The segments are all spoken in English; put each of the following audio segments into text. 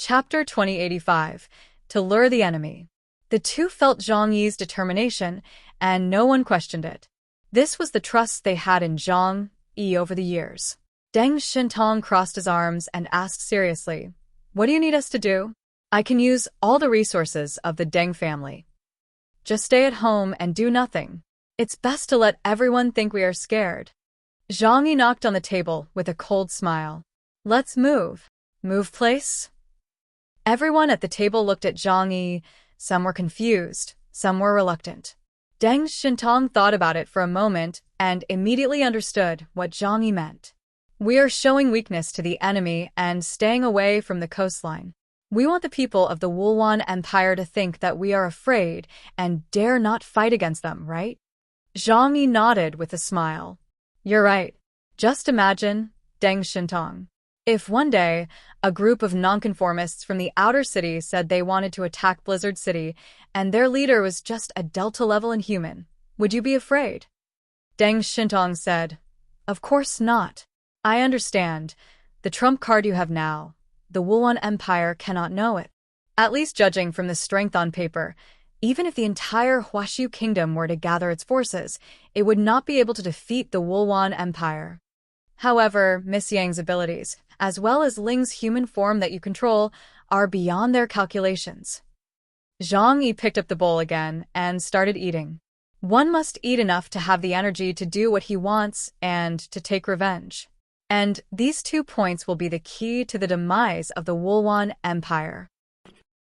Chapter 2085. To lure the enemy. The two felt Zhang Yi's determination, and no one questioned it. This was the trust they had in Zhang Yi over the years. Deng Shintong crossed his arms and asked seriously, "What do you need us to do?" "I can use all the resources of the Deng family. Just stay at home and do nothing. It's best to let everyone think we are scared." Zhang Yi knocked on the table with a cold smile. "Let's move." "Move place?" Everyone at the table looked at Zhang Yi. Some were confused, some were reluctant. Deng Shintong thought about it for a moment and immediately understood what Zhang Yi meant. "We are showing weakness to the enemy and staying away from the coastline. We want the people of the Wulwan Empire to think that we are afraid and dare not fight against them, right?" Zhang Yi nodded with a smile. "You're right. Just imagine, Deng Shintong. If one day, a group of nonconformists from the outer city said they wanted to attack Blizzard City, and their leader was just a Delta-level inhuman, would you be afraid?" Deng Shintong said, "Of course not. I understand. The trump card you have now, the Wulwan Empire cannot know it. At least judging from the strength on paper, even if the entire Huashu kingdom were to gather its forces, it would not be able to defeat the Wulwan Empire. However, Miss Yang's abilities, as well as Ling's human form that you control, are beyond their calculations." Zhang Yi picked up the bowl again and started eating. One must eat enough to have the energy to do what he wants and to take revenge. And these 2 points will be the key to the demise of the Wulwan Empire.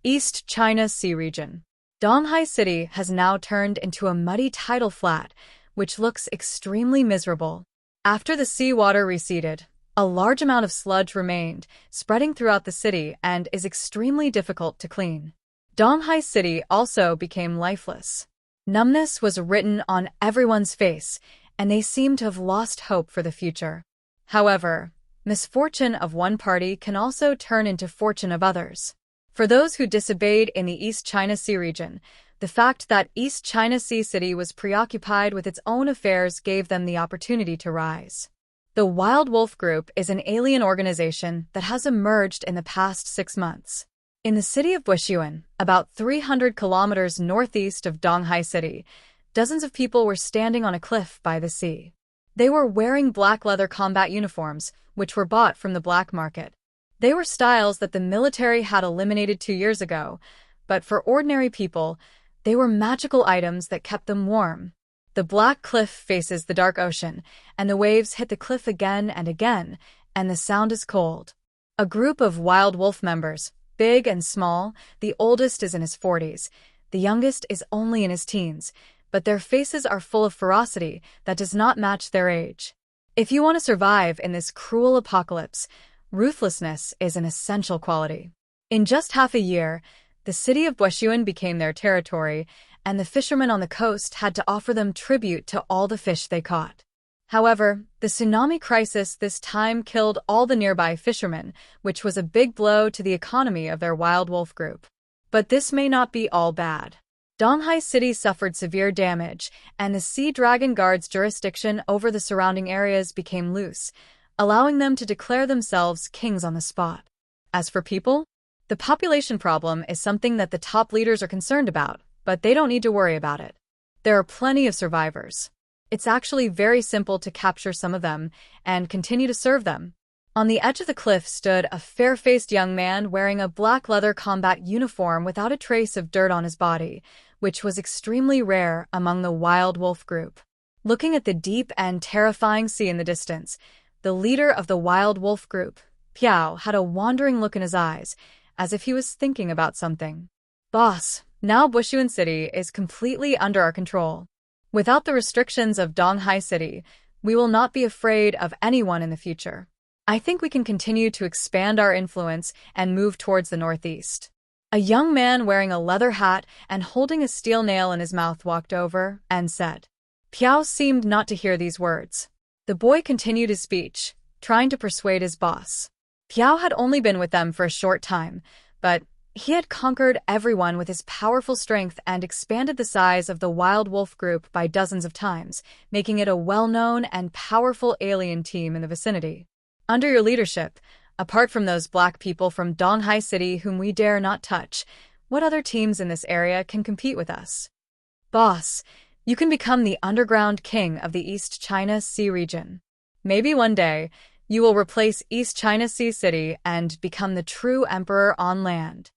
East China Sea Region. Donghai City has now turned into a muddy tidal flat, which looks extremely miserable. After the seawater receded, a large amount of sludge remained, spreading throughout the city and is extremely difficult to clean. Donghai City also became lifeless. Numbness was written on everyone's face, and they seemed to have lost hope for the future. However, misfortune of one party can also turn into fortune of others. For those who disobeyed in the East China Sea region, the fact that East China Sea City was preoccupied with its own affairs gave them the opportunity to rise. The Wild Wolf Group is an alien organization that has emerged in the past 6 months. In the city of Buishuan, about 300 kilometers northeast of Donghai City, dozens of people were standing on a cliff by the sea. They were wearing black leather combat uniforms, which were bought from the black market. They were styles that the military had eliminated 2 years ago, but for ordinary people, they were magical items that kept them warm. The black cliff faces the dark ocean, and the waves hit the cliff again and again, and the sound is cold. A group of Wild Wolf members, big and small, the oldest is in his 40s, the youngest is only in his teens, but their faces are full of ferocity that does not match their age. If you want to survive in this cruel apocalypse, ruthlessness is an essential quality. In just half a year, the city of Buishuan became their territory, and the fishermen on the coast had to offer them tribute to all the fish they caught. However, the tsunami crisis this time killed all the nearby fishermen, which was a big blow to the economy of their Wild Wolf Group. But this may not be all bad. Donghai City suffered severe damage, and the Sea Dragon Guard's jurisdiction over the surrounding areas became loose, allowing them to declare themselves kings on the spot. As for people, the population problem is something that the top leaders are concerned about, but they don't need to worry about it. There are plenty of survivors. It's actually very simple to capture some of them and continue to serve them. On the edge of the cliff stood a fair-faced young man wearing a black leather combat uniform without a trace of dirt on his body, which was extremely rare among the Wild Wolf Group. Looking at the deep and terrifying sea in the distance, the leader of the Wild Wolf Group, Piao, had a wandering look in his eyes, as if he was thinking about something. "Boss, now Buishuan City is completely under our control. Without the restrictions of Donghai City, we will not be afraid of anyone in the future. I think we can continue to expand our influence and move towards the northeast." A young man wearing a leather hat and holding a steel nail in his mouth walked over and said. Piao seemed not to hear these words. The boy continued his speech, trying to persuade his boss. Piao had only been with them for a short time, but he had conquered everyone with his powerful strength and expanded the size of the Wild Wolf Group by dozens of times, making it a well-known and powerful alien team in the vicinity. "Under your leadership, Apart from those black people from Donghai City whom we dare not touch, what other teams in this area can compete with us? Boss, you can become the underground king of the East China Sea region. Maybe one day, you will replace East China Sea City and become the true emperor on land.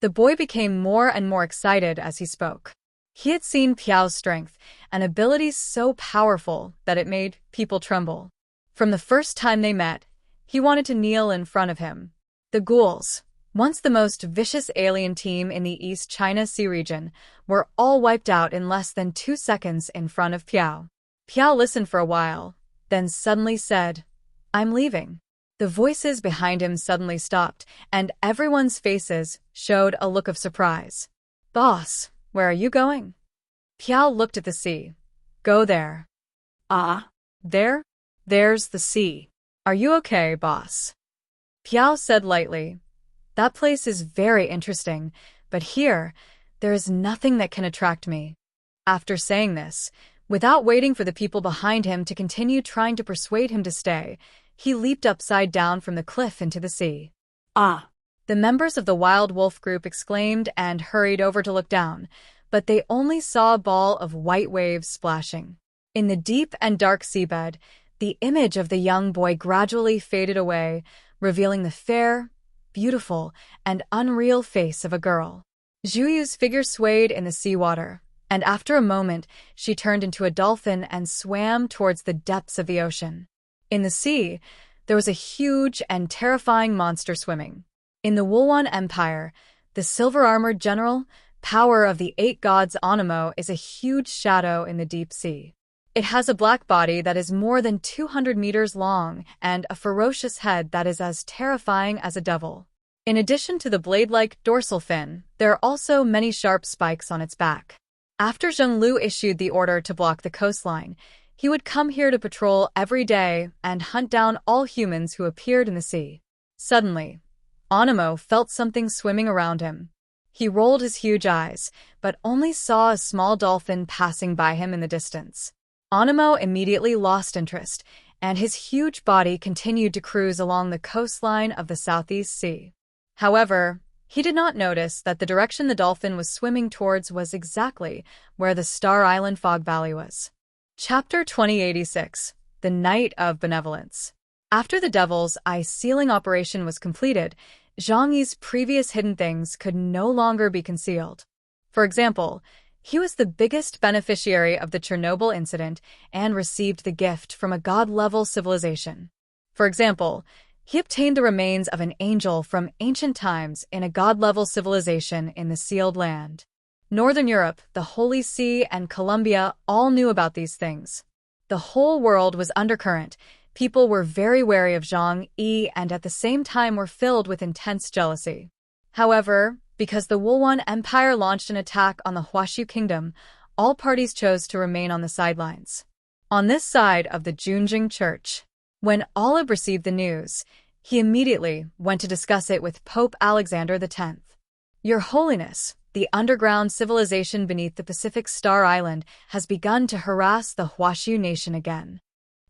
The boy became more and more excited as he spoke. He had seen Piao's strength and abilities so powerful that it made people tremble. From the first time they met, he wanted to kneel in front of him. The ghouls, once the most vicious alien team in the East China Sea region, were all wiped out in less than 2 seconds in front of Piao. Piao listened for a while, then suddenly said, "I'm leaving." The voices behind him suddenly stopped, and everyone's faces showed a look of surprise. "Boss, where are you going?" Piao looked at the sea. "Go there." Ah, "There? There's the sea. Are you okay, boss?" Piao said lightly, "That place is very interesting, but here, there is nothing that can attract me." After saying this, without waiting for the people behind him to continue trying to persuade him to stay, he leaped upside down from the cliff into the sea. ah, The members of the Wild Wolf group exclaimed and hurried over to look down, but they only saw a ball of white waves splashing. In the deep and dark seabed, the image of the young boy gradually faded away, revealing the fair, beautiful, and unreal face of a girl. Zhuyu's figure swayed in the seawater, and after a moment, she turned into a dolphin and swam towards the depths of the ocean. In the sea, there was a huge and terrifying monster swimming. In the Wulwan Empire, the silver-armored general, power of the 8 gods Onimo, is a huge shadow in the deep sea. It has a black body that is more than 200 meters long and a ferocious head that is as terrifying as a devil. In addition to the blade-like dorsal fin, there are also many sharp spikes on its back. After Zheng Lu issued the order to block the coastline, he would come here to patrol every day and hunt down all humans who appeared in the sea. Suddenly, Onimo felt something swimming around him. He rolled his huge eyes, but only saw a small dolphin passing by him in the distance. Onimo immediately lost interest, and his huge body continued to cruise along the coastline of the Southeast Sea. However, he did not notice that the direction the dolphin was swimming towards was exactly where the Star Island Fog Valley was. Chapter 2086, The Night of Benevolence. After the Devil's Eye sealing operation was completed, Zhang Yi's previous hidden things could no longer be concealed. For example, he was the biggest beneficiary of the Chernobyl incident and received the gift from a god-level civilization. For example, he obtained the remains of an angel from ancient times in a god-level civilization in the Sealed Land. Northern Europe, the Holy See, and Colombia all knew about these things. The whole world was undercurrent. People were very wary of Zhang Yi and at the same time were filled with intense jealousy. However, because the Wulwan Empire launched an attack on the Huashu Kingdom, all parties chose to remain on the sidelines. On this side of the Junjing Church, when Olive received the news, he immediately went to discuss it with Pope Alexander X. "Your Holiness, the underground civilization beneath the Pacific Star Island has begun to harass the Huashu nation again.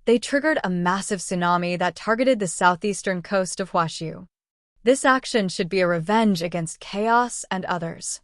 They triggered a massive tsunami that targeted the southeastern coast of Huashu. This action should be a revenge against Chaos and others."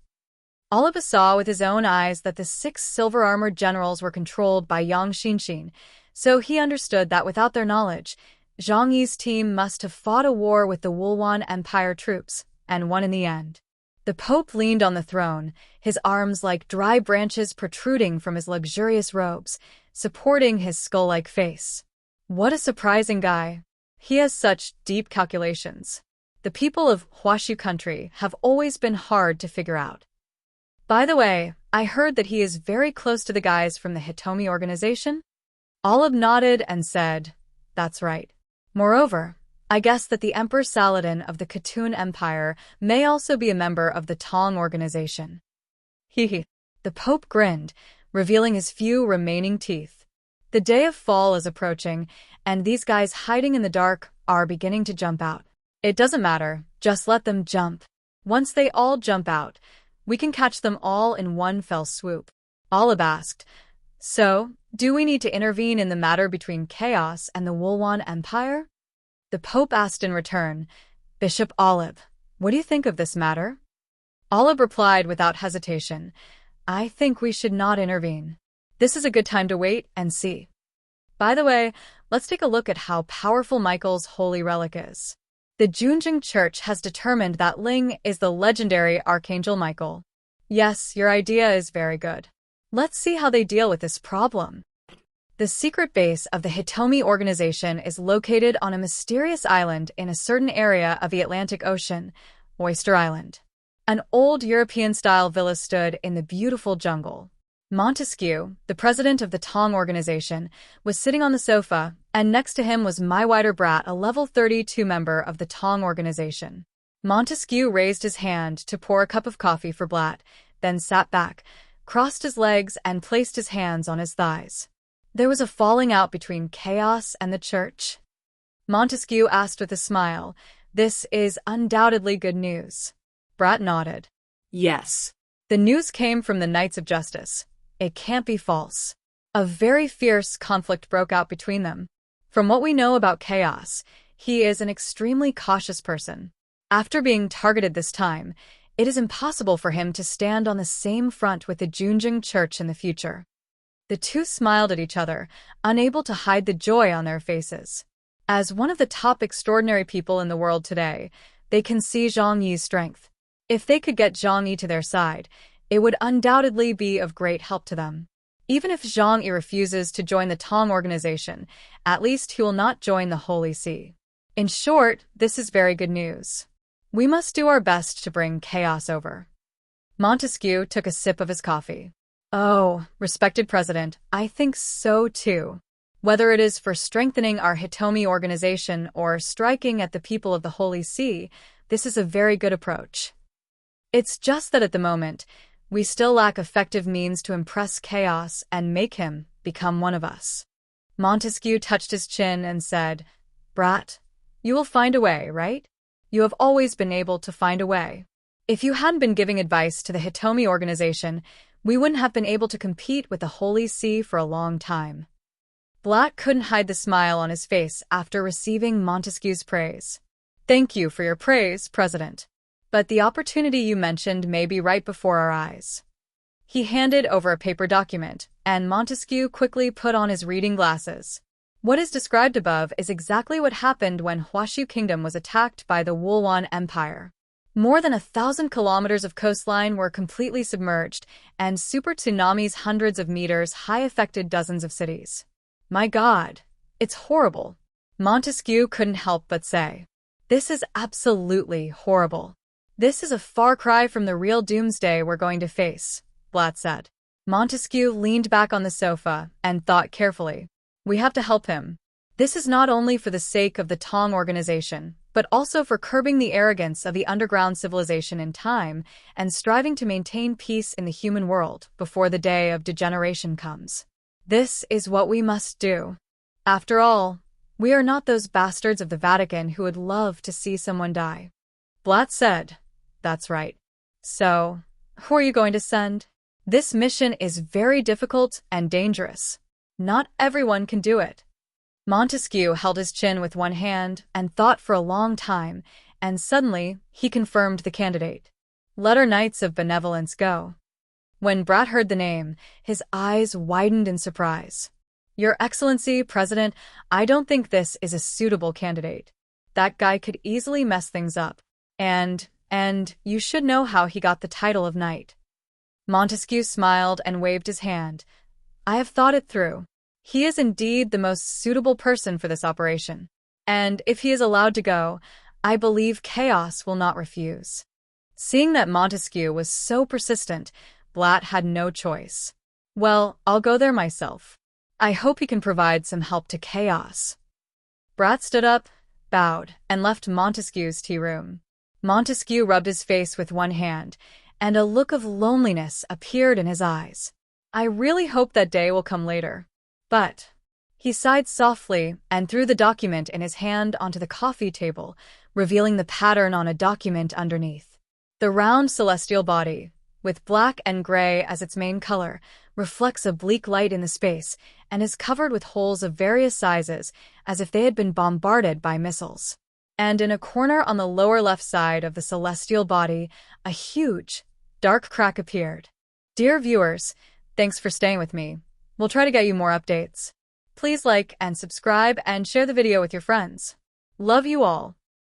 Olive saw with his own eyes that the 6 silver-armored generals were controlled by Yang Xinxin, so he understood that without their knowledge, Zhang Yi's team must have fought a war with the Wulwan Empire troops, and won in the end. The Pope leaned on the throne, his arms like dry branches protruding from his luxurious robes, supporting his skull-like face. What a surprising guy. He has such deep calculations. The people of Huashu country have always been hard to figure out. By the way, I heard that he is very close to the guys from the Hitomi organization? Olive nodded and said, "That's right. Moreover, I guess that the Emperor Saladin of the Khatun Empire may also be a member of the Tong organization." Hee. The Pope grinned, revealing his few remaining teeth. The day of fall is approaching, and these guys hiding in the dark are beginning to jump out. It doesn't matter, just let them jump. Once they all jump out, we can catch them all in one fell swoop. Olive asked, "So, do we need to intervene in the matter between Chaos and the Wulwan Empire?" The Pope asked in return, "Bishop Olive, what do you think of this matter?" Olive replied without hesitation, "I think we should not intervene. This is a good time to wait and see." By the way, let's take a look at how powerful Michael's holy relic is. The Junjing Church has determined that Ling is the legendary Archangel Michael. Yes, your idea is very good. Let's see how they deal with this problem. The secret base of the Hitomi organization is located on a mysterious island in a certain area of the Atlantic Ocean, Oyster Island. An old European-style villa stood in the beautiful jungle. Montesquieu, the president of the Tong organization, was sitting on the sofa, and next to him was Maiwider Brat, a level 32 member of the Tong organization. Montesquieu raised his hand to pour a cup of coffee for Blatt, then sat back, crossed his legs, and placed his hands on his thighs. There was a falling out between Chaos and the Church. Montesquieu asked with a smile, "This is undoubtedly good news." Brat nodded. Yes. The news came from the Knights of Justice. It can't be false. A very fierce conflict broke out between them. From what we know about Chaos, he is an extremely cautious person. After being targeted this time, it is impossible for him to stand on the same front with the Junjing Church in the future. The two smiled at each other, unable to hide the joy on their faces. As one of the top extraordinary people in the world today, they can see Zhang Yi's strength. If they could get Zhang Yi to their side, it would undoubtedly be of great help to them. Even if Zhang Yi refuses to join the Tong organization, at least he will not join the Holy See. In short, this is very good news. We must do our best to bring Chaos over. Montesquieu took a sip of his coffee. "Oh, respected President, I think so too. Whether it is for strengthening our Hitomi organization or striking at the people of the Holy See, this is a very good approach. It's just that at the moment, we still lack effective means to impress Chaos and make him become one of us." Montesquieu touched his chin and said, "Brat, you will find a way, right? You have always been able to find a way. If you hadn't been giving advice to the Hitomi organization, we wouldn't have been able to compete with the Holy See for a long time." Blatt couldn't hide the smile on his face after receiving Montesquieu's praise. "Thank you for your praise, President. But the opportunity you mentioned may be right before our eyes." He handed over a paper document, and Montesquieu quickly put on his reading glasses. What is described above is exactly what happened when Huashu Kingdom was attacked by the Wulwan Empire. More than 1,000 kilometers of coastline were completely submerged, and super tsunamis hundreds of meters high affected dozens of cities. My God, it's horrible. Montesquieu couldn't help but say, "This is absolutely horrible. This is a far cry from the real doomsday we're going to face," Blatt said. Montesquieu leaned back on the sofa and thought carefully. "We have to help him. This is not only for the sake of the Tong organization, but also for curbing the arrogance of the underground civilization in time and striving to maintain peace in the human world before the day of degeneration comes. This is what we must do. After all, we are not those bastards of the Vatican who would love to see someone die." Blatt said, "That's right. So, who are you going to send? This mission is very difficult and dangerous. Not everyone can do it." Montesquieu held his chin with one hand and thought for a long time, and suddenly he confirmed the candidate. "Let our Knights of Benevolence go." When Brat heard the name, his eyes widened in surprise. "Your Excellency, President, I don't think this is a suitable candidate. That guy could easily mess things up. And you should know how he got the title of knight." Montesquieu smiled and waved his hand. "I have thought it through. He is indeed the most suitable person for this operation. And if he is allowed to go, I believe Chaos will not refuse." Seeing that Montesquieu was so persistent, Blatt had no choice. "Well, I'll go there myself. I hope he can provide some help to Chaos." Brat stood up, bowed, and left Montesquieu's tea room. Montesquieu rubbed his face with one hand, and a look of loneliness appeared in his eyes. "I really hope that day will come later. But," he sighed softly and threw the document in his hand onto the coffee table, revealing the pattern on a document underneath. The round celestial body, with black and gray as its main color, reflects a bleak light in the space and is covered with holes of various sizes as if they had been bombarded by missiles. And in a corner on the lower left side of the celestial body, a huge, dark crack appeared. Dear viewers, thanks for staying with me. We'll try to get you more updates. Please like and subscribe and share the video with your friends. Love you all.